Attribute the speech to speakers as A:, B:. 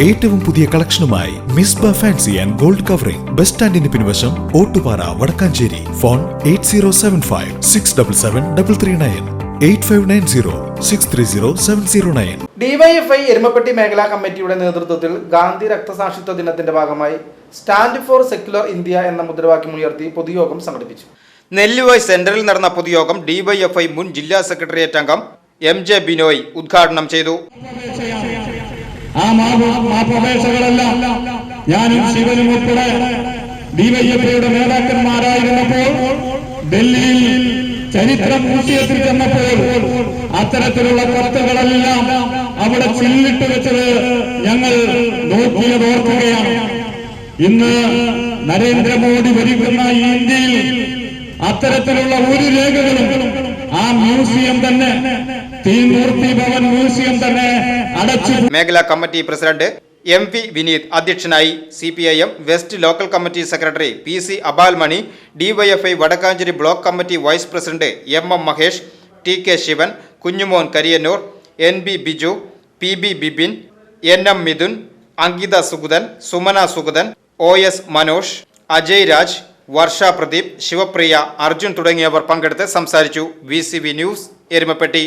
A: ഏറ്റവും പുതിയ കളക്ഷനുമായി Misba fancy and gold covering bus സ്റ്റാൻഡിന് പിൻവശം ഓട്ടുപാറ വടക്കാഞ്ചേരി. ഫോൺ 8075677339 8590630709.
B: ഡിവൈഎഫ്ഐ എരുമപ്പെട്ടി മേഖലാ കമ്മിറ്റിയുടെ നേതൃത്വത്തിൽ ഗാന്ധി രക്തസാക്ഷിത്വ ദിനത്തിന്റെ ഭാഗമായി സ്റ്റാൻഡ് ഫോർ സെക്യുലർ ഇന്ത്യ എന്ന മുദ്രാവാക്യം ഉയർത്തി പൊതുയോഗം സംഘടിപ്പിച്ചു.
C: നെല്ലുവായ് സെന്ററിൽ നടന്ന പൊതുയോഗം ഡിവൈഎഫ്ഐ മുൻ ജില്ലാ സെക്രട്ടേറിയറ്റ് അംഗം MJ ബിനോയ് ഉദ്ഘാടനം ചെയ്തു.
D: ഞാനും ശിവനും ഉൾപ്പെടെ ഡിവൈഎഫ്ഐയുടെ നേതാക്കന്മാരായിരുന്നപ്പോൾ ഡൽഹിയിൽ ചരിത്ര മ്യൂസിയത്തിൽ ചെന്നപ്പോൾ അത്തരത്തിലുള്ള കത്തുകളെല്ലാം അവിടെ ചില്ലിട്ട് വെച്ചത് ഞങ്ങൾ നോക്കിയതോർക്കുകയാണ്. ഇന്ന് നരേന്ദ്രമോദി ഭരിക്കുന്ന ഈ ഇന്ത്യയിൽ അത്തരത്തിലുള്ള ഒരു രേഖകളും ആ മ്യൂസിയം തന്നെ തീമൂർത്തി ഭവൻ മ്യൂസിയം തന്നെ അടച്ചു.
C: മേഖലാ കമ്മിറ്റി പ്രസിഡന്റ് MV വിനീത് അധ്യക്ഷനായി. CPIM west local committee secretary PC Abalmani, DYFI Vadakkanchery block committee vice president MM Mahesh, TK Sivan, Kunjumon Kariyannur, NB Biju, PB Bibin, NM Midhun, Ankitha Sugathan, Sumana Sugathan, OS Manosh, Ajay Raj, Varsha Pradeep, Sivapriya, Arjun തുടങ്ങിയവർ പങ്കെടുത്ത് സംസാരിച്ചു. VCV news Erumapetty.